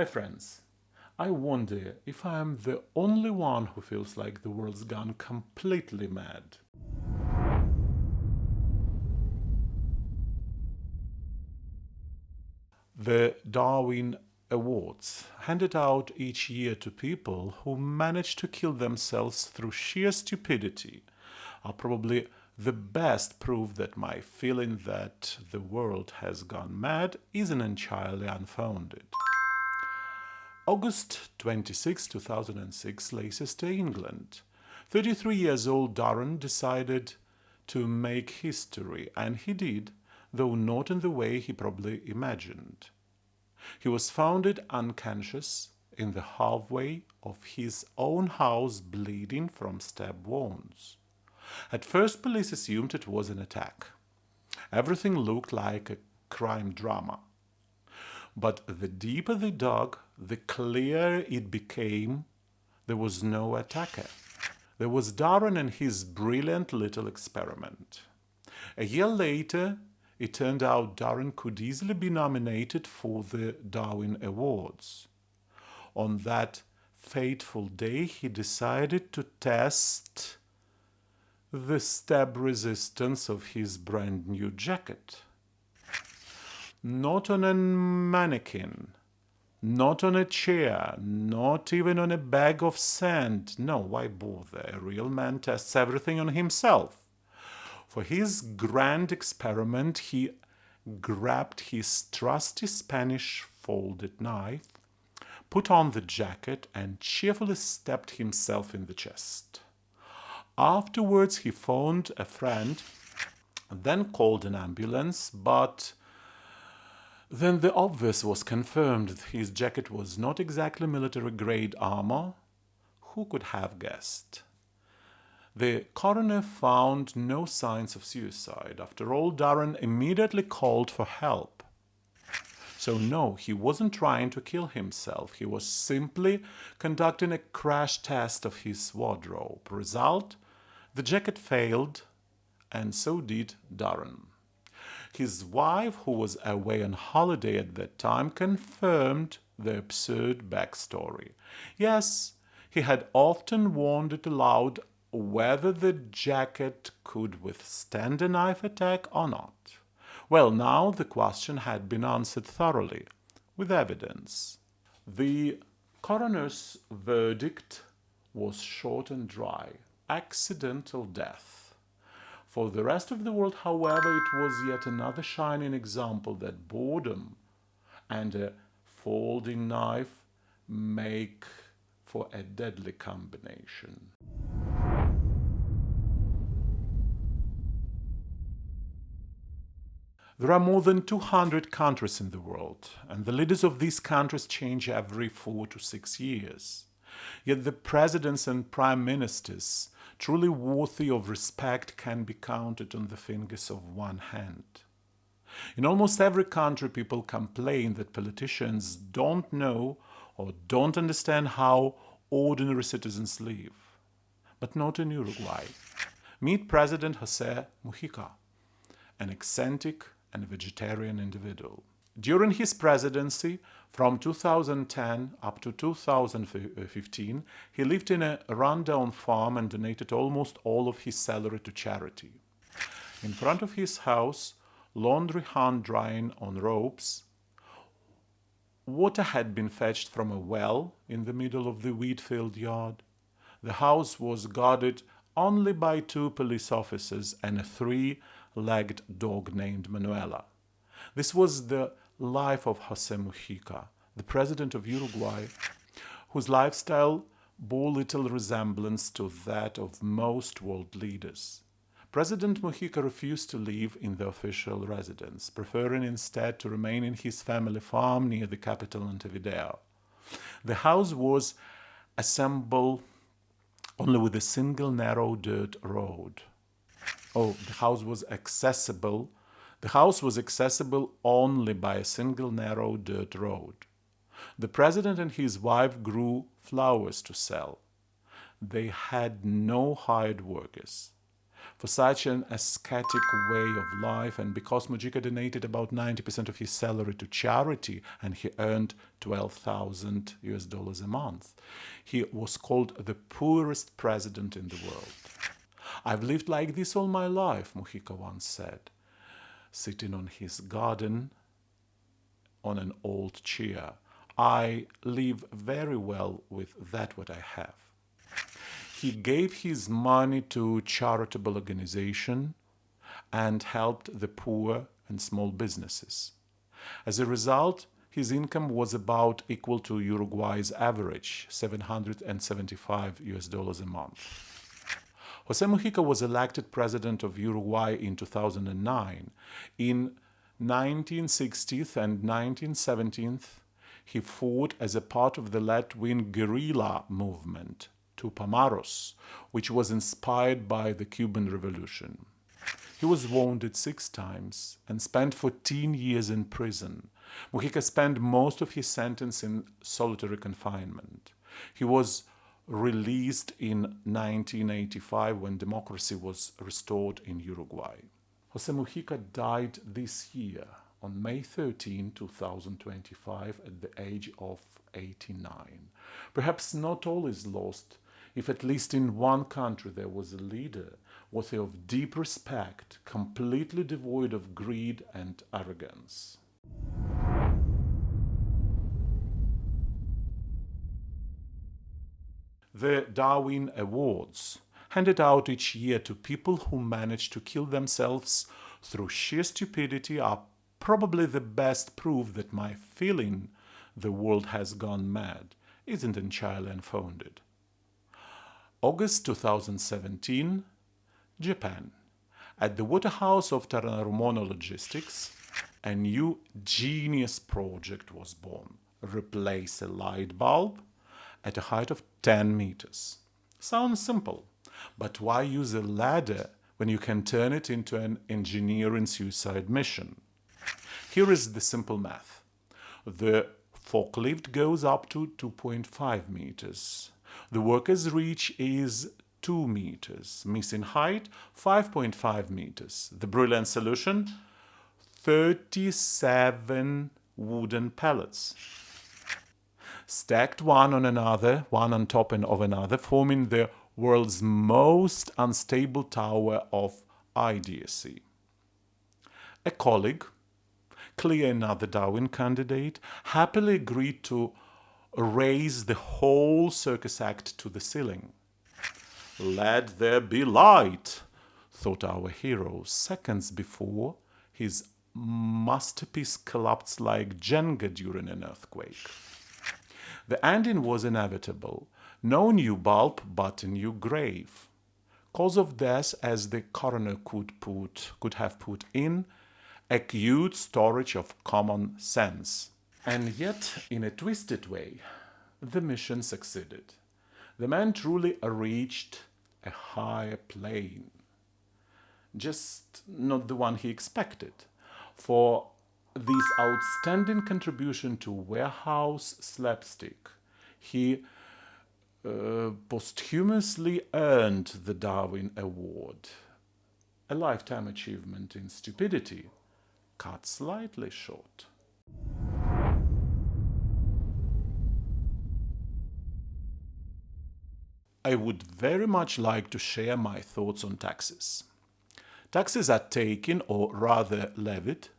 My friends, I wonder if I am the only one who feels like the world's gone completely mad. The Darwin Awards, handed out each year to people who manage to kill themselves through sheer stupidity, are probably the best proof that my feeling that the world has gone mad isn't entirely unfounded. August 26, 2006, Leicester, England. 33 years old Darwin decided to make history, and he did, though not in the way he probably imagined. He was found unconscious in the hallway of his own house, bleeding from stab wounds. At first, police assumed it was an attack. Everything looked like a crime drama. But the deeper they dug, the clearer it became there was no attacker. There was Darwin and his brilliant little experiment. A year later, it turned out Darwin could easily be nominated for the Darwin Awards. On that fateful day, he decided to test the stab resistance of his brand new jacket. Not on a mannequin, not on a chair, not even on a bag of sand. No, why bother? A real man tests everything on himself. For his grand experiment, he grabbed his trusty Spanish folded knife, put on the jacket, and cheerfully stabbed himself in the chest. Afterwards, he phoned a friend, then called an ambulance, but then the obvious was confirmed. His jacket was not exactly military-grade armor. Who could have guessed? The coroner found no signs of suicide. After all, Darwin immediately called for help. So no, he wasn't trying to kill himself. He was simply conducting a crash test of his wardrobe. Result? The jacket failed, and so did Darwin. His wife, who was away on holiday at that time, confirmed the absurd backstory. Yes, he had often wondered aloud whether the jacket could withstand a knife attack or not. Well, now the question had been answered thoroughly, with evidence. The coroner's verdict was short and dry: accidental death. For the rest of the world, however, it was yet another shining example that boredom and a folding knife make for a deadly combination. There are more than 200 countries in the world, and the leaders of these countries change every 4 to 6 years. Yet the presidents and prime ministers truly worthy of respect can be counted on the fingers of one hand. In almost every country, people complain that politicians don't know or don't understand how ordinary citizens live. But not in Uruguay. Meet President José Mujica, an eccentric and vegetarian individual. During his presidency, from 2010 up to 2015, he lived in a rundown farm and donated almost all of his salary to charity. In front of his house, laundry hung drying on ropes. Water had been fetched from a well in the middle of the wheat-filled yard. The house was guarded only by 2 police officers and a 3-legged dog named Manuela. This was the life of José Mujica, the president of Uruguay, whose lifestyle bore little resemblance to that of most world leaders. President Mujica refused to live in the official residence, preferring instead to remain in his family farm near the capital Montevideo. The house was assembled only with a single narrow dirt road. The house was accessible only by a single narrow dirt road. The president and his wife grew flowers to sell. They had no hired workers. For such an ascetic way of life, and because Mujica donated about 90% of his salary to charity and he earned 12,000 US dollars a month, he was called the poorest president in the world. I've lived like this all my life, Mujica once said, sitting on his garden on an old chair. I live very well with that what I have. He gave his money to charitable organization and helped the poor and small businesses. As a result, his income was about equal to Uruguay's average, 775 US dollars a month. José Mujica was elected president of Uruguay in 2009. In 1960th and 1970th, he fought as a part of the left-wing guerrilla movement, Tupamaros, which was inspired by the Cuban Revolution. He was wounded 6 times and spent 14 years in prison. Mujica spent most of his sentence in solitary confinement. He was released in 1985 when democracy was restored in Uruguay. José Mujica died this year on May 13, 2025 at the age of 89. Perhaps not all is lost if at least in one country there was a leader worthy of deep respect, completely devoid of greed and arrogance. The Darwin Awards, handed out each year to people who manage to kill themselves through sheer stupidity, are probably the best proof that my feeling the world has gone mad isn't entirely unfounded. August 2017, Japan. At the Waterhouse of Tararumono Logistics, a new genius project was born. Replace a light bulb at a height of 10 meters. Sounds simple, but why use a ladder when you can turn it into an engineering suicide mission? Here is the simple math. The forklift goes up to 2.5 meters. The worker's reach is 2 meters. Missing height, 5.5 meters. The brilliant solution, 37 wooden pallets, stacked one on another, one on top of another, forming the world's most unstable tower of idiocy. A colleague, clearly another Darwin candidate, happily agreed to raise the whole circus act to the ceiling. Let there be light, thought our hero, seconds before his masterpiece collapsed like Jenga during an earthquake. The ending was inevitable. No new bulb, but a new grave. Cause of death, as the coroner could have put in, acute storage of common sense. And yet, in a twisted way, the mission succeeded. The man truly reached a higher plane. Just not the one he expected. For this outstanding contribution to warehouse slapstick, he posthumously earned the Darwin Award. A lifetime achievement in stupidity, cut slightly short. I would very much like to share my thoughts on taxes. Taxes are taken, or rather levied,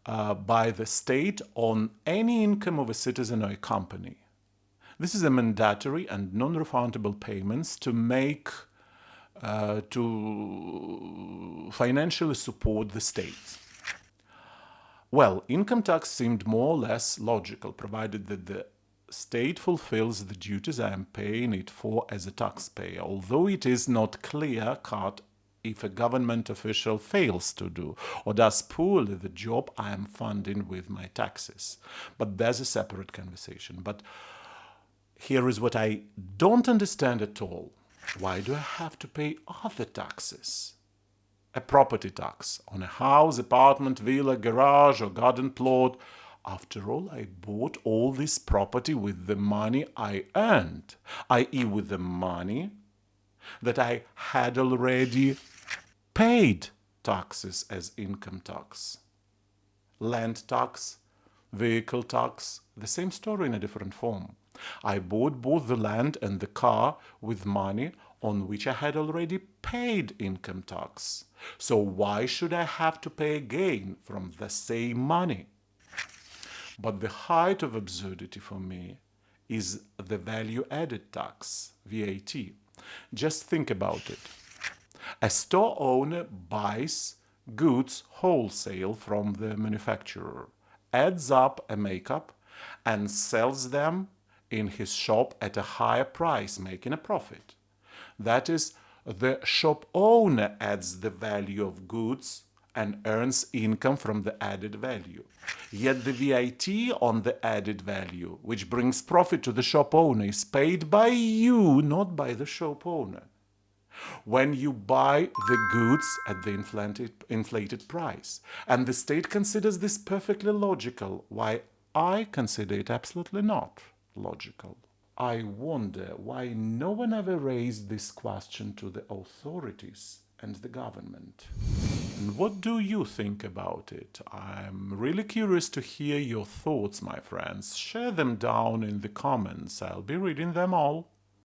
by the state on any income of a citizen or a company. This is a mandatory and non-refundable payments to make to financially support the state. Well, income tax seemed more or less logical, provided that the state fulfills the duties I am paying it for as a taxpayer, although it is not clear-cut if a government official fails to do or does poorly the job I am funding with my taxes. But there's a separate conversation. But here is what I don't understand at all. Why do I have to pay other taxes? A property tax on a house, apartment, villa, garage or garden plot. After all, I bought all this property with the money I earned, i.e. with the money that I had already paid taxes as income tax. Land tax, vehicle tax, the same story in a different form. I bought both the land and the car with money on which I had already paid income tax. So why should I have to pay again from the same money? But the height of absurdity for me is the value added tax, VAT. Just think about it. A store owner buys goods wholesale from the manufacturer, adds up a makeup, and sells them in his shop at a higher price, making a profit. That is, the shop owner adds the value of goods and earns income from the added value. Yet the VAT on the added value, which brings profit to the shop owner, is paid by you, not by the shop owner, when you buy the goods at the inflated price. And the state considers this perfectly logical, while I consider it absolutely not logical. I wonder why no one ever raised this question to the authorities and the government. And what do you think about it? I'm really curious to hear your thoughts, my friends. Share them down in the comments. I'll be reading them all.